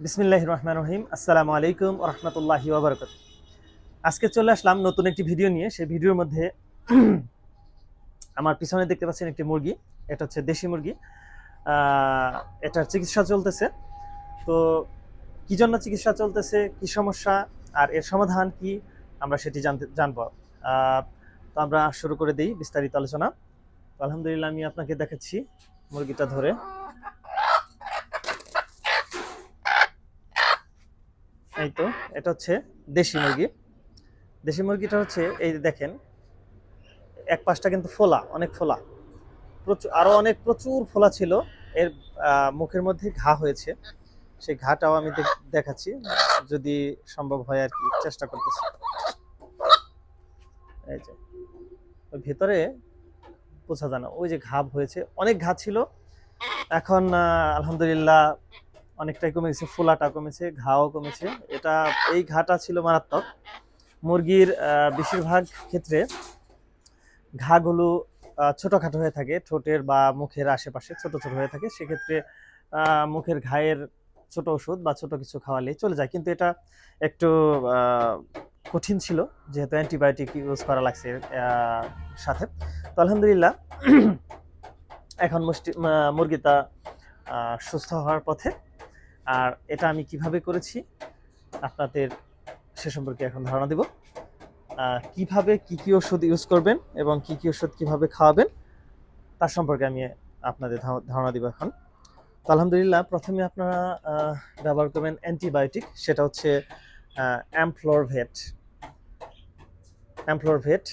বিসমিল্লাহির রহমানির রহিম। আসসালামু আলাইকুম ওয়া রাহমাতুল্লাহি ওয়া বারাকাতুহু। আজকে চলে আসলাম নতুন একটি ভিডিও নিয়ে। সেই ভিডিওর মধ্যে আমার পিছনে দেখতে পাচ্ছেন একটি মুরগি। এটা হচ্ছে দেশি মুরগি। আহ, এটার চিকিৎসা চলতেছে। তো কি জন্য চিকিৎসা চলতেছে, কি সমস্যা আর এর সমাধান কি, আমরা সেটি জানবো। তো আমরা শুরু করে দিই বিস্তারিত আলোচনা। তো আলহামদুলিল্লাহ, আমি আপনাকে দেখাচ্ছি মুরগিটা ধরে। এই তো, এটা হচ্ছে দেশি মুরগি। দেশি মুরগিটা হচ্ছে, এই যে দেখেন, এক পাশটা কিন্তু ফোলা, অনেক ফোলা, প্রচুর, আরো অনেক প্রচুর ফোলা ছিল। এর মুখের মধ্যে ঘা হয়েছে। সেই ঘাটাও আমি দেখাচ্ছি, যদি সম্ভব হয় আর কি, চেষ্টা করতেছি। এই যে ওই ভেতরে বোঝা যায় না, ওই যে ঘা হয়েছে, অনেক ঘা ছিল। এখন আলহামদুলিল্লাহ অনেকটাই কমে গেছে, ফোলাটা কমেছে, ঘাও কমেছে। এটা, এই ঘাটা ছিল মারাত্মক। মুরগির বেশিরভাগ ক্ষেত্রে ঘাগুলো ছোটখাটো হয়ে থাকে, ঠোঁটের বা মুখের আশেপাশে ছোট ছোট হয়ে থাকে। সেক্ষেত্রে মুখের ঘায়ের ছোট ওষুধ বা ছোট কিছু খাওয়ালেই চলে যায়, কিন্তু এটা একটু কঠিন ছিল, যেহেতু অ্যান্টিবায়োটিক ইউজ করা লাগছে সাথে। তো আলহামদুলিল্লাহ এখন মুরগিটা সুস্থ হওয়ার পথে। আর এটা আমি কিভাবে করেছি আপনাদের সে সম্পর্কে এখন ধারণা দেব। কিভাবে কি কি ওষুধ ইউজ করবেন এবং কি কি ওষুধ কিভাবে খাওয়াবেন তার সম্পর্কে আমি আপনাদের ধারণা দিব এখন। তো আলহামদুলিল্লাহ, প্রথমে আপনারা ব্যবহার করবেন অ্যান্টিবায়োটিক। সেটা হচ্ছে অ্যামফ্লোরভেট। অ্যামফ্লোরভেট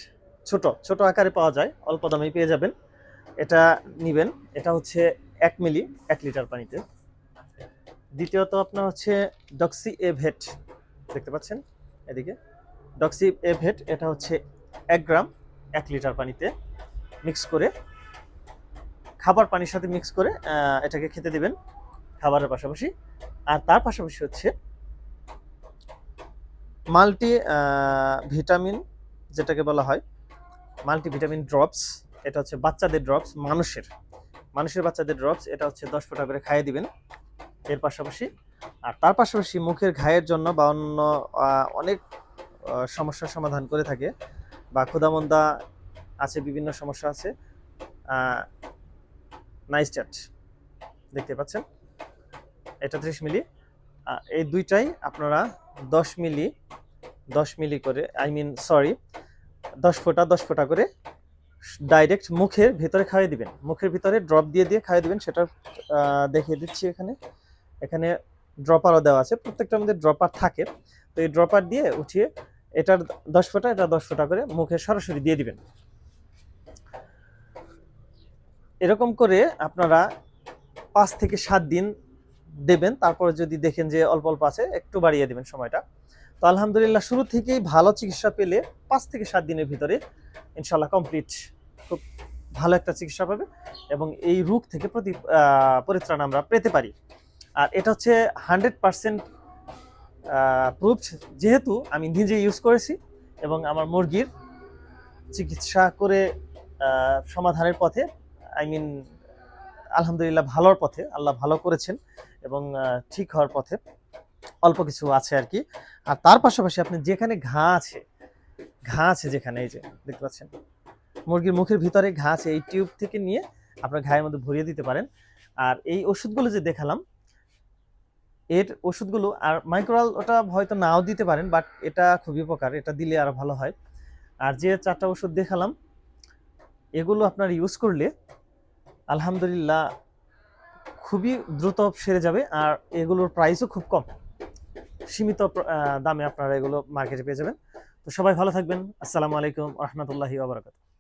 ছোট ছোট আকারে পাওয়া যায়, অল্প দামেই পেয়ে যাবেন। এটা নিবেন। এটা হচ্ছে 1 মিলি 1 লিটার পানিতে। দ্বিতীয়ত আপনার হচ্ছে ডক্সি এভেট, দেখতে পাচ্ছেন এদিকে, ডক্সি এভেট। এটা হচ্ছে 1 গ্রাম 1 লিটার পানিতে মিক্স করে, খাবার পানির সাথে মিক্স করে এটাকে খেতে দিবেন খাবারের পাশাপাশি। আর তার পাশাপাশি হচ্ছে মাল্টি ভিটামিন, যেটাকে বলা হয় মাল্টিভিটামিন ড্রপস। এটা হচ্ছে বাচ্চাদের ড্রপস, মানুষের বাচ্চাদের ড্রপস। এটা হচ্ছে 10 ফোঁটা করে খাইয়ে দিবেন এর পাশাপাশি। আর তার পাশাপাশি মুখের ঘায়ের জন্য বা অন্য অনেক সমস্যার সমাধান করে থাকে, বা ক্ষুধামন্দা আছে, বিভিন্ন সমস্যা আছে, নাইস্ট্যাট, দেখতে পাচ্ছেন, এটা 30 মিলি। এই দুইটাই আপনারা 10 মিলি 10 মিলি করে, সরি, 10 ফোঁটা করে ডাইরেক্ট মুখের ভিতরে খাইয়ে দিবেন। মুখের ভিতরে ড্রপ দিয়ে দিয়ে খাইয়ে দিবেন। সেটা দেখিয়ে দিচ্ছি এখানে। এখানে ড্রপারও দেওয়া আছে, প্রত্যেকটার মধ্যে ড্রপার থাকে। তো এই ড্রপার দিয়ে উঠিয়ে এটার 10 ফোঁটা, এটা 10 ফোঁটা করে মুখে সরাসরি দিয়ে দিবেন। এরকম করে আপনারা 5 থেকে 7 দিন দেবেন। তারপরে যদি দেখেন যে অল্প অল্প আছে, একটু বাড়িয়ে দেবেন সময়টা। তো আলহামদুলিল্লাহ, শুরু থেকেই ভালো চিকিৎসা পেলে 5 থেকে 7 দিনের ভিতরে ইনশাল্লাহ কমপ্লিট, খুব ভালো একটা চিকিৎসা পাবে এবং এই রোগ থেকে পরিত্রাণ আমরা পেতে পারি। আর এটা হচ্ছে 100% প্রুফড, যেহেতু আমি নিজে ইউজ করেছি এবং আমার মুরগির চিকিৎসা করে সমাধানের পথে, আলহামদুলিল্লাহ ভালোর পথে, আল্লাহ ভালো করেছেন এবং ঠিক হওয়ার পথে অল্প কিছু আছে আর কি। আর তার পাশাপাশি আপনি যেখানে ঘা আছে যেখানে, এই যে দেখতে পাচ্ছেন মুরগির মুখের ভিতরে ঘা আছে, এই টিউব থেকে নিয়ে আপনার ঘায়ের মধ্যে ভরিয়ে দিতে পারেন। আর এই ওষুধগুলো যে দেখালাম, এর ওষুধগুলো, আর মাইক্রোরাল ওটা হয়তো নাও দিতে পারেন, বাট এটা খুবই উপকার, এটা দিলে আরো ভালো হয়। আর যে 4টা ওষুধ দেখালাম, এগুলো আপনার ইউজ করলে আলহামদুলিল্লাহ খুবই দ্রুত সেরে যাবে। আর এগুলোর প্রাইসও খুব কম, সীমিত দামে আপনারা এগুলো মার্কেটে পেয়ে যাবেন। তো সবাই ভালো থাকবেন। আসসালামু আলাইকুম ওয়া রাহমাতুল্লাহি ওয়া বারাকাতুহু।